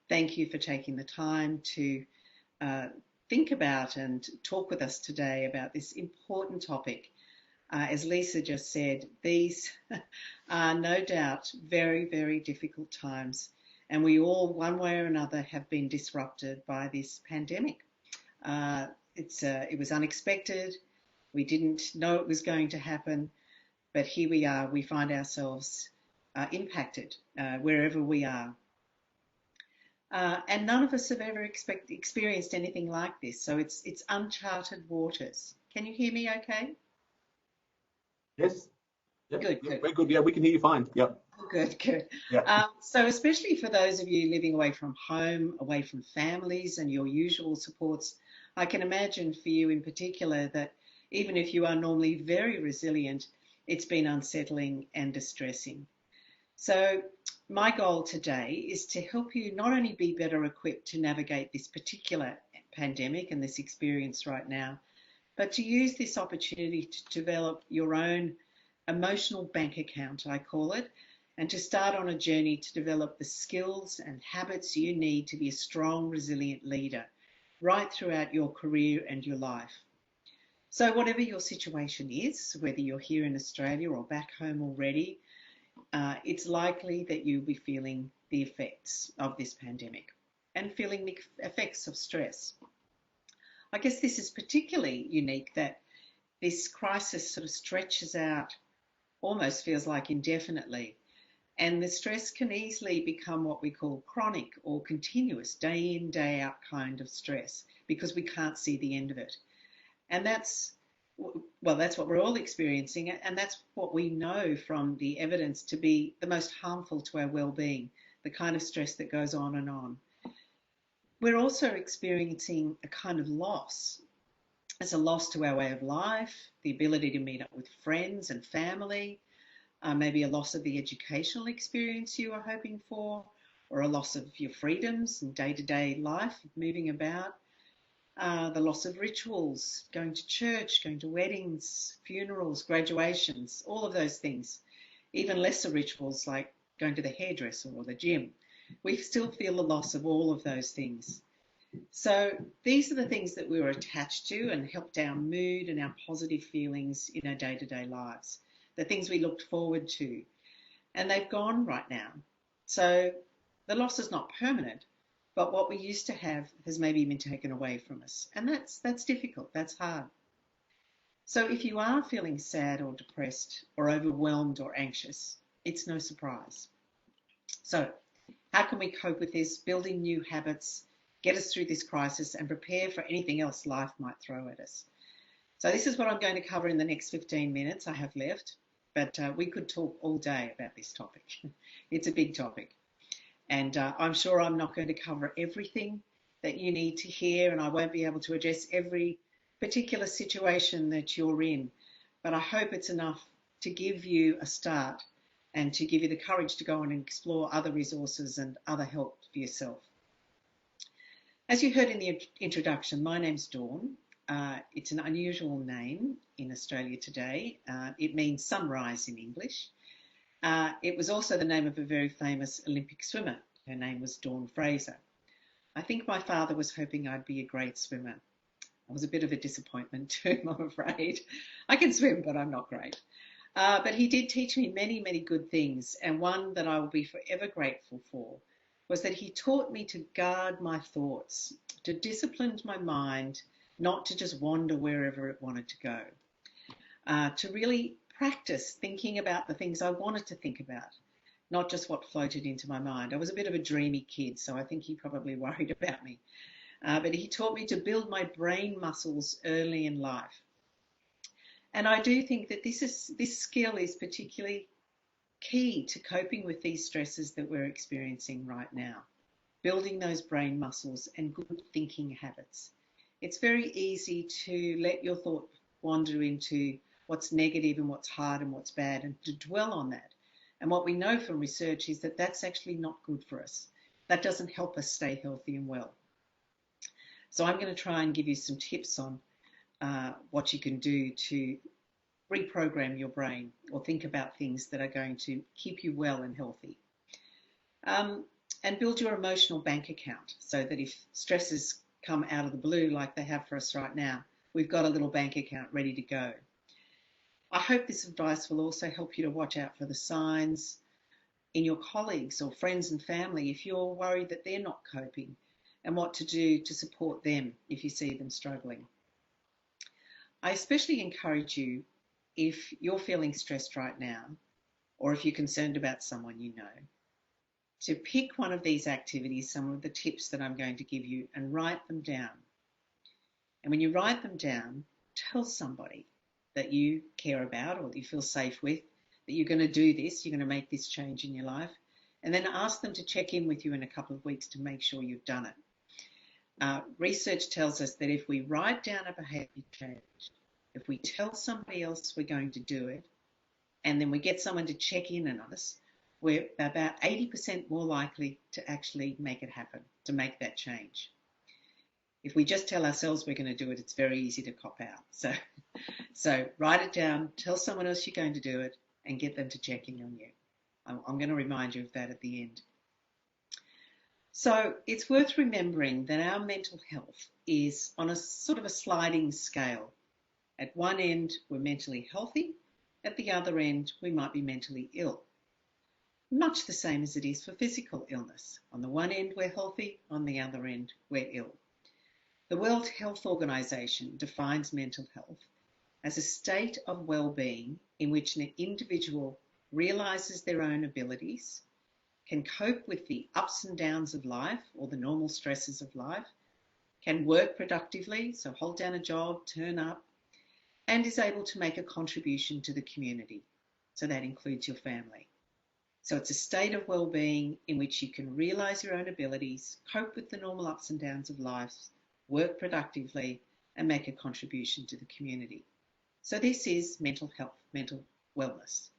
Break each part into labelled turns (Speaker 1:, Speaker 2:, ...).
Speaker 1: Thank you for taking the time to uh, think about and talk with us today about this important topic. As Lisa just said, these are no doubt very, very difficult times, and we all, one way or another, have been disrupted by this pandemic. Uh, it was unexpected. We didn't know it was going to happen, but here we are. We find ourselves impacted wherever we are. And none of us have ever experienced anything like this. So it's uncharted waters. Can you hear me okay?
Speaker 2: Yes. Yep.
Speaker 1: Good,
Speaker 2: Yep.
Speaker 1: good.
Speaker 2: Very good. Yeah, we can hear you fine. Yep.
Speaker 1: Good, good.
Speaker 2: Yeah.
Speaker 1: So especially for those of you living away from home, away from families and your usual supports, I can imagine for you in particular that even if you are normally very resilient, it's been unsettling and distressing. So my goal today is to help you not only be better equipped to navigate this particular pandemic and this experience right now, but to use this opportunity to develop your own emotional bank account, I call it, and to start on a journey to develop the skills and habits you need to be a strong, resilient leader right throughout your career and your life. So whatever your situation is, whether you're here in Australia or back home already, it's likely that you'll be feeling the effects of this pandemic and feeling the effects of stress. I guess this is particularly unique that this crisis sort of stretches out, almost feels like indefinitely. And the stress can easily become what we call chronic or continuous, day in, day out kind of stress because we can't see the end of it. And that's what we're all experiencing, and that's what we know from the evidence to be the most harmful to our well-being, the kind of stress that goes on and on. We're also experiencing a kind of loss. It's a loss to our way of life, the ability to meet up with friends and family, maybe a loss of the educational experience you were hoping for, or a loss of your freedoms and day-to-day life, moving about. The loss of rituals, going to church, going to weddings, funerals, graduations, all of those things. Even lesser rituals like going to the hairdresser or the gym. We still feel the loss of all of those things. So these are the things that we were attached to and helped our mood and our positive feelings in our day-to-day lives, the things we looked forward to. And they've gone right now. So the loss is not permanent, but what we used to have has maybe been taken away from us. And that's difficult, that's hard. So if you are feeling sad or depressed or overwhelmed or anxious, it's no surprise. So how can we cope with this, building new habits, get us through this crisis and prepare for anything else life might throw at us? So this is what I'm going to cover in the next 15 minutes I have left, but we could talk all day about this topic. It's a big topic. And I'm sure I'm not going to cover everything that you need to hear, and I won't be able to address every particular situation that you're in. But I hope it's enough to give you a start and to give you the courage to go on and explore other resources and other help for yourself. As you heard in the introduction, my name's Dawn. It's an unusual name in Australia today. It means sunrise in English. It was also the name of a very famous Olympic swimmer. Her name was Dawn Fraser. I think my father was hoping I'd be a great swimmer. I was a bit of a disappointment to him, I'm afraid. I can swim, but I'm not great. But he did teach me many, many good things, and one that I will be forever grateful for was that he taught me to guard my thoughts, to discipline my mind, not to just wander wherever it wanted to go, to really practice thinking about the things I wanted to think about, not just what floated into my mind. I was a bit of a dreamy kid, so I think he probably worried about me. But he taught me to build my brain muscles early in life. And I do think that this skill is particularly key to coping with these stresses that we're experiencing right now, building those brain muscles and good thinking habits. It's very easy to let your thought wander into what's negative and what's hard and what's bad and to dwell on that. And what we know from research is that that's actually not good for us. That doesn't help us stay healthy and well. So I'm going to try and give you some tips on what you can do to reprogram your brain or think about things that are going to keep you well and healthy. And build your emotional bank account so that if stresses come out of the blue like they have for us right now, we've got a little bank account ready to go. I hope this advice will also help you to watch out for the signs in your colleagues or friends and family if you're worried that they're not coping, and what to do to support them if you see them struggling. I especially encourage you, if you're feeling stressed right now, or if you're concerned about someone you know, to pick one of these activities, some of the tips that I'm going to give you, and write them down. And when you write them down, tell somebody that you care about or that you feel safe with that you're going to do this, you're going to make this change in your life, and then ask them to check in with you in a couple of weeks to make sure you've done it. Research tells us that if we write down a behaviour change, if we tell somebody else we're going to do it, and then we get someone to check in on us, we're about 80% more likely to actually make it happen, to make that change. If we just tell ourselves we're going to do it, it's very easy to cop out. So write it down, tell someone else you're going to do it, and get them to check in on you. I'm going to remind you of that at the end. So it's worth remembering that our mental health is on a sort of a sliding scale. At one end, we're mentally healthy. At the other end, we might be mentally ill. Much the same as it is for physical illness. On the one end, we're healthy. On the other end, we're ill. The World Health Organization defines mental health as a state of well-being in which an individual realizes their own abilities, can cope with the ups and downs of life or the normal stresses of life, can work productively, so hold down a job, turn up, and is able to make a contribution to the community. So that includes your family. So it's a state of well-being in which you can realize your own abilities, cope with the normal ups and downs of life, work productively, and make a contribution to the community. So this is mental health, mental wellness.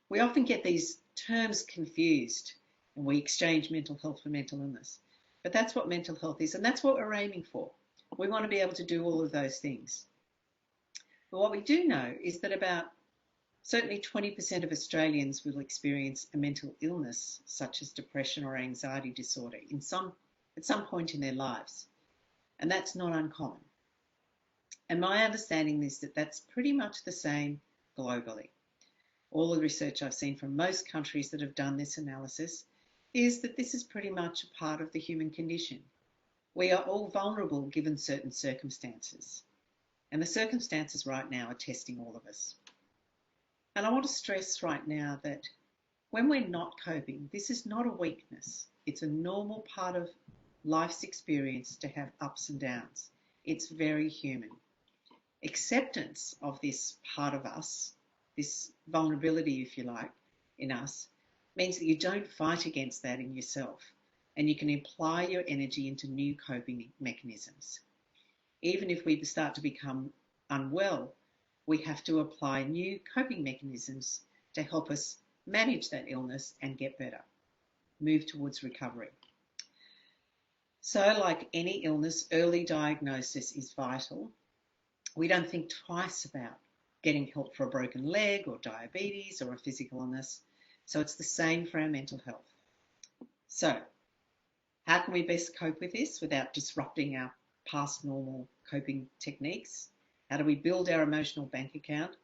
Speaker 1: We often get these terms confused and we exchange mental health for mental illness. But that's what mental health is, and that's what we're aiming for. We want to be able to do all of those things. But what we do know is that about certainly 20% of Australians will experience a mental illness such as depression or anxiety disorder at some point in their lives. And that's not uncommon. And my understanding is that that's pretty much the same globally. All the research I've seen from most countries that have done this analysis is that this is pretty much a part of the human condition. We are all vulnerable given certain circumstances. And the circumstances right now are testing all of us. And I want to stress right now that when we're not coping, this is not a weakness. It's a normal part of life's experience to have ups and downs. It's very human. Acceptance of this part of us, this vulnerability, if you like, in us, means that you don't fight against that in yourself, and you can apply your energy into new coping mechanisms. Even if we start to become unwell, we have to apply new coping mechanisms to help us manage that illness and get better, move towards recovery. So like any illness, early diagnosis is vital. We don't think twice about getting help for a broken leg or diabetes or a physical illness. So it's the same for our mental health. So how can we best cope with this without disrupting our past normal coping techniques? How do we build our emotional bank account?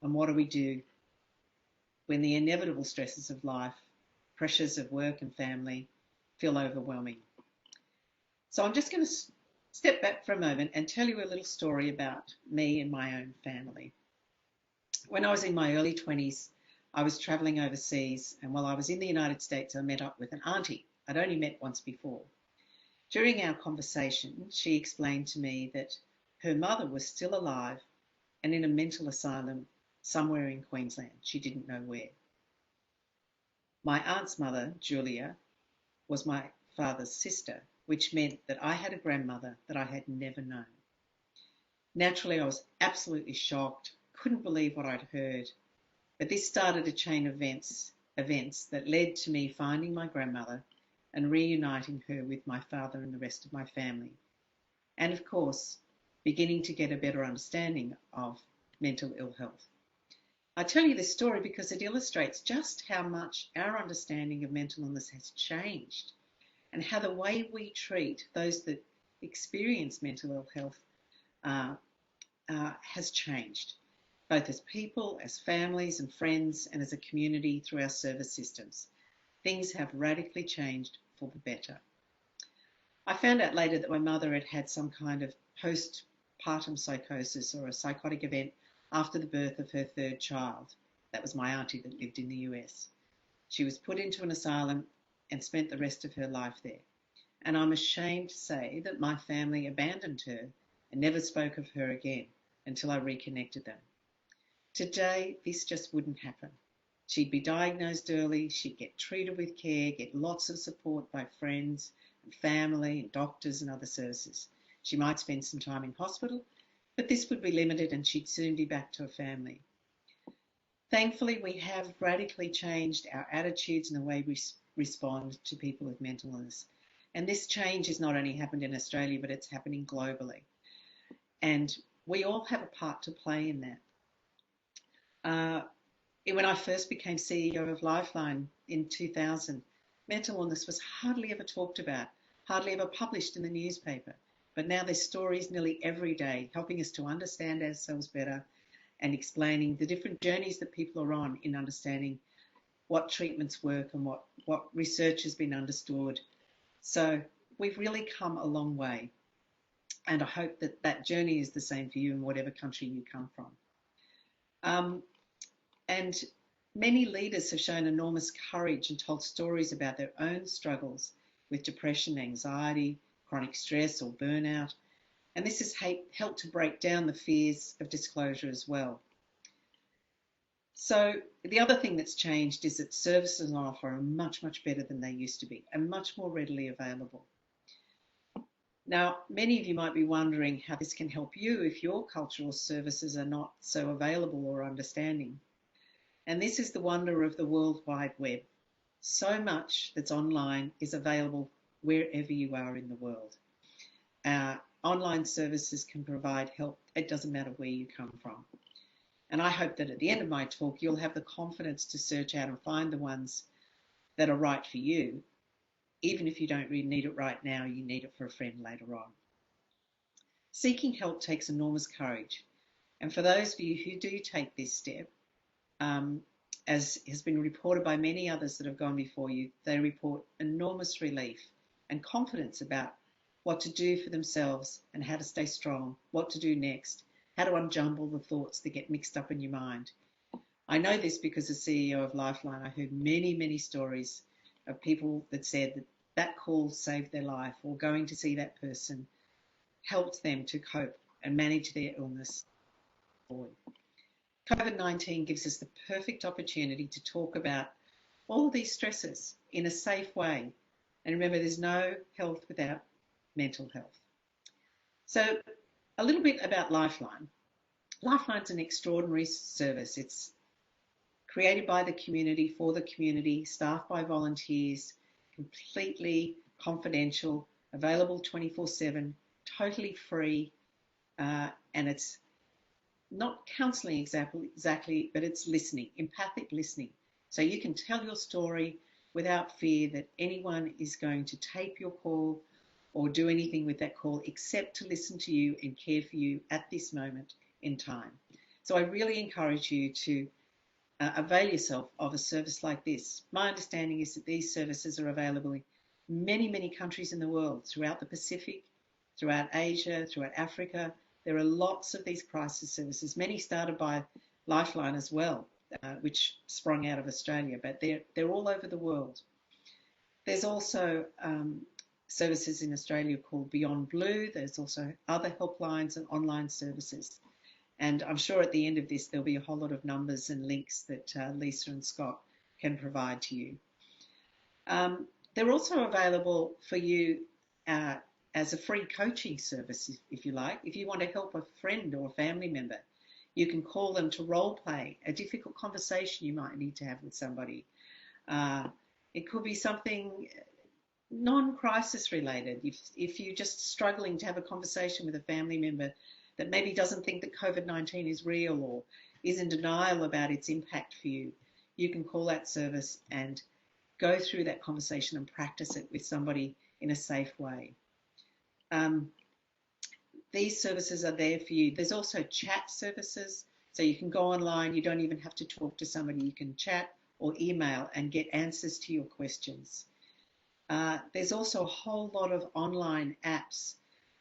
Speaker 1: And what do we do when the inevitable stresses of life, pressures of work and family feel overwhelming? So I'm just going to step back for a moment and tell you a little story about me and my own family. When I was in my early 20s, I was travelling overseas, and while I was in the United States, I met up with an auntie I'd only met once before. During our conversation, she explained to me that her mother was still alive and in a mental asylum somewhere in Queensland. She didn't know where. My aunt's mother, Julia, was my father's sister, which meant that I had a grandmother that I had never known. Naturally, I was absolutely shocked, couldn't believe what I'd heard, but this started a chain of events that led to me finding my grandmother and reuniting her with my father and the rest of my family. And of course, beginning to get a better understanding of mental ill health. I tell you this story because it illustrates just how much our understanding of mental illness has changed and how the way we treat those that experience mental ill health has changed, both as people, as families and friends, and as a community through our service systems. Things have radically changed for the better. I found out later that my mother had had some kind of postpartum psychosis or a psychotic event after the birth of her third child. That was my auntie that lived in the US. She was put into an asylum and spent the rest of her life there. And I'm ashamed to say that my family abandoned her and never spoke of her again until I reconnected them. Today, this just wouldn't happen. She'd be diagnosed early, she'd get treated with care, get lots of support by friends and family and doctors and other services. She might spend some time in hospital, but this would be limited and she'd soon be back to her family. Thankfully, we have radically changed our attitudes and the way we respond to people with mental illness. And this change has not only happened in Australia, but it's happening globally. And we all have a part to play in that. When I first became CEO of Lifeline in 2000, mental illness was hardly ever talked about, hardly ever published in the newspaper. But now there's stories nearly every day helping us to understand ourselves better and explaining the different journeys that people are on in understanding what treatments work and what research has been understood. So we've really come a long way. And I hope that that journey is the same for you in whatever country you come from. And many leaders have shown enormous courage and told stories about their own struggles with depression, anxiety, chronic stress or burnout. And this has helped to break down the fears of disclosure as well. So the other thing that's changed is that services on offer are much, much better than they used to be and much more readily available. Now, many of you might be wondering how this can help you if your cultural services are not so available or understanding. And this is the wonder of the World Wide Web. So much that's online is available wherever you are in the world. Online services can provide help. It doesn't matter where you come from. And I hope that at the end of my talk, you'll have the confidence to search out and find the ones that are right for you. Even if you don't really need it right now, you need it for a friend later on. Seeking help takes enormous courage. And for those of you who do take this step, as has been reported by many others that have gone before you, they report enormous relief and confidence about what to do for themselves and how to stay strong, what to do next, how to unjumble the thoughts that get mixed up in your mind. I know this because as CEO of Lifeline, I heard many, many stories of people that said that that call saved their life or going to see that person helped them to cope and manage their illness forward. COVID-19 gives us the perfect opportunity to talk about all of these stresses in a safe way. And remember, there's no health without mental health. So a little bit about Lifeline. Lifeline's an extraordinary service. It's created by the community, for the community, staffed by volunteers, completely confidential, available 24/7, totally free, and it's not counselling exactly, but it's listening, empathic listening. So you can tell your story without fear that anyone is going to tape your call or do anything with that call except to listen to you and care for you at this moment in time. So I really encourage you to avail yourself of a service like this. My understanding is that these services are available in many, many countries in the world, throughout the Pacific, throughout Asia, throughout Africa. There are lots of these crisis services, many started by Lifeline as well, which sprung out of Australia, but they're all over the world. There's also services in Australia called Beyond Blue. There's also other helplines and online services. And I'm sure at the end of this, there'll be a whole lot of numbers and links that Lisa and Scott can provide to you. They're also available for you as a free coaching service, if you like. If you want to help a friend or a family member, you can call them to role play a difficult conversation you might need to have with somebody. It could be something non-crisis related. If you're just struggling to have a conversation with a family member that maybe doesn't think that COVID-19 is real or is in denial about its impact for you, you can call that service and go through that conversation and practice it with somebody in a safe way. These services are there for you. There's also chat services, so you can go online. You don't even have to talk to somebody. You can chat or email and get answers to your questions. There's also a whole lot of online apps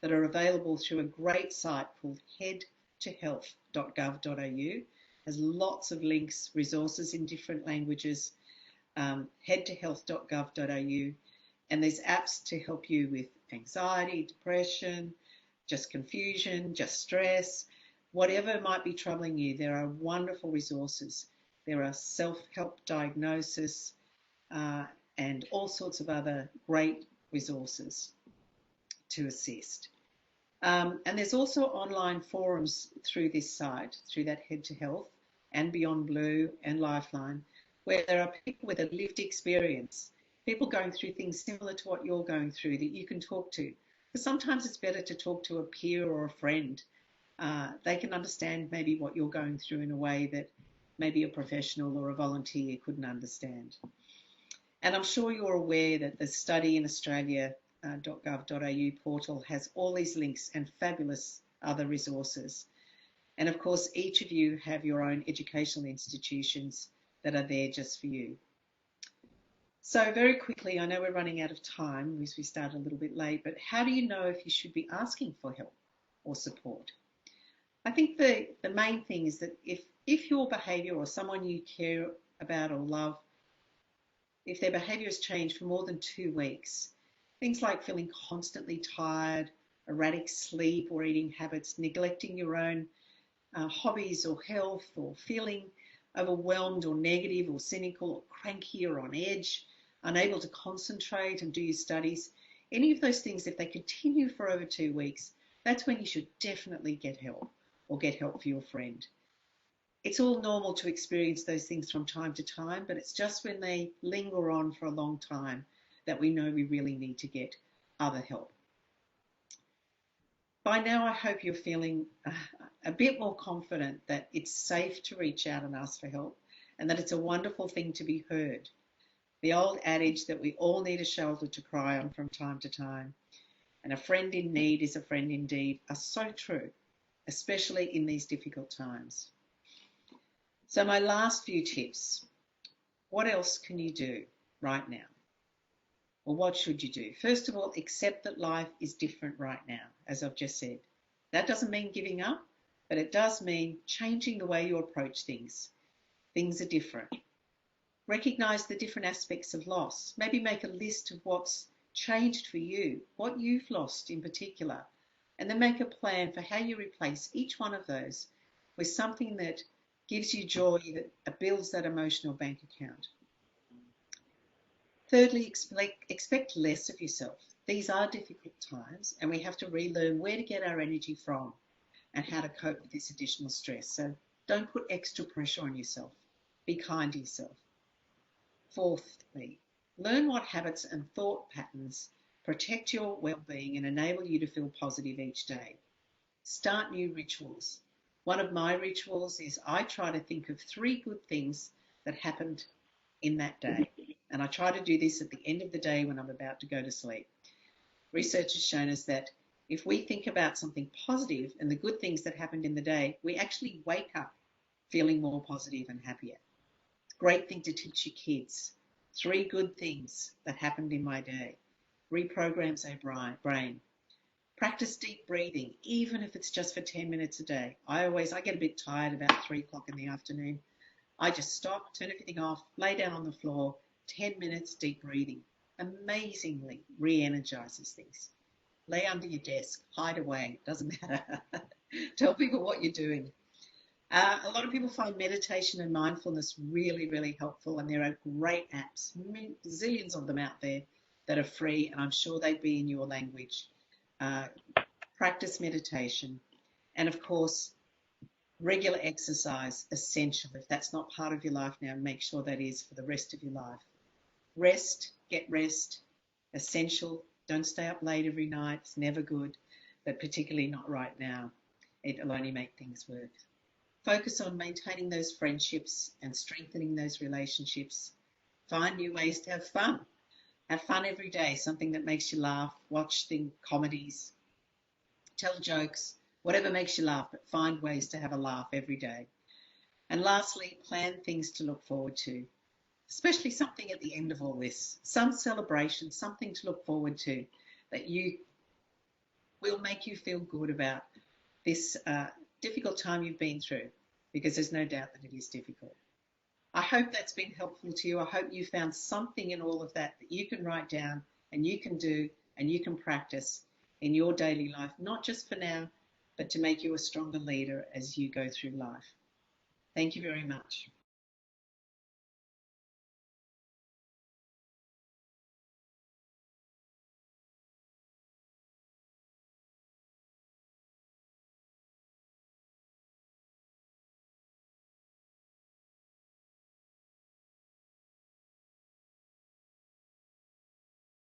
Speaker 1: that are available through a great site called headtohealth.gov.au. Has lots of links, resources in different languages, headtohealth.gov.au, and there's apps to help you with anxiety, depression, just confusion, just stress, whatever might be troubling you. There are wonderful resources. There are self-help diagnosis and all sorts of other great resources to assist. And there's also online forums through this site, through that Head to Health and Beyond Blue and Lifeline, where there are people with a lived experience, people going through things similar to what you're going through that you can talk to. Because sometimes it's better to talk to a peer or a friend. They can understand maybe what you're going through in a way that maybe a professional or a volunteer couldn't understand. And I'm sure you're aware that the Study in Australia.gov.au portal has all these links and fabulous other resources. And of course, each of you have your own educational institutions that are there just for you. So very quickly, I know we're running out of time as we start a little bit late, but how do you know if you should be asking for help or support? I think the main thing is that if your behaviour or someone you care about or love, if their behaviour has changed for more than 2 weeks, things like feeling constantly tired, erratic sleep or eating habits, neglecting your own hobbies or health, or feeling overwhelmed or negative or cynical or cranky or on edge, unable to concentrate and do your studies, any of those things, if they continue for over 2 weeks, that's when you should definitely get help or get help for your friend. It's all normal to experience those things from time to time, but it's just when they linger on for a long time that we know we really need to get other help. By now, I hope you're feeling a bit more confident that it's safe to reach out and ask for help, and that it's a wonderful thing to be heard. The old adage that we all need a shoulder to cry on from time to time, and a friend in need is a friend indeed, are so true, especially in these difficult times. So my last few tips. What else can you do right now? Well, what should you do? First of all, accept that life is different right now, as I've just said. That doesn't mean giving up, but it does mean changing the way you approach things. Things are different. Recognise the different aspects of loss. Maybe make a list of what's changed for you, what you've lost in particular, and then make a plan for how you replace each one of those with something that gives you joy, that builds that emotional bank account. Thirdly, expect less of yourself. These are difficult times, and we have to relearn where to get our energy from and how to cope with this additional stress. So don't put extra pressure on yourself. Be kind to yourself. Fourthly, learn what habits and thought patterns protect your well-being and enable you to feel positive each day. Start new rituals. One of my rituals is I try to think of 3 good things that happened in that day. And I try to do this at the end of the day when I'm about to go to sleep. Research has shown us that if we think about something positive and the good things that happened in the day, we actually wake up feeling more positive and happier. It's a great thing to teach your kids. 3 good things that happened in my day. Reprograms their brain. Practice deep breathing, even if it's just for 10 minutes a day. I get a bit tired about 3 o'clock in the afternoon. I just stop, turn everything off, lay down on the floor, 10 minutes deep breathing. Amazingly re-energizes things. Lay under your desk, hide away, doesn't matter. Tell people what you're doing. A lot of people find meditation and mindfulness really, really helpful, and there are great apps, zillions of them out there that are free, and I'm sure they'd be in your language. Practice meditation, and of course, regular exercise, essential. If that's not part of your life now, make sure that is for the rest of your life. Rest, get rest, essential. Don't stay up late every night. It's never good, but particularly not right now. It'll only make things worse. Focus on maintaining those friendships and strengthening those relationships. Find new ways to have fun. Have fun every day, something that makes you laugh. Watch the comedies, tell jokes, whatever makes you laugh, but find ways to have a laugh every day. And lastly, plan things to look forward to, especially something at the end of all this, some celebration, something to look forward to that you will make you feel good about this difficult time you've been through, because there's no doubt that it is difficult. I hope that's been helpful to you. I hope you found something in all of that that you can write down and you can do and you can practice in your daily life, not just for now, but to make you a stronger leader as you go through life. Thank you very much.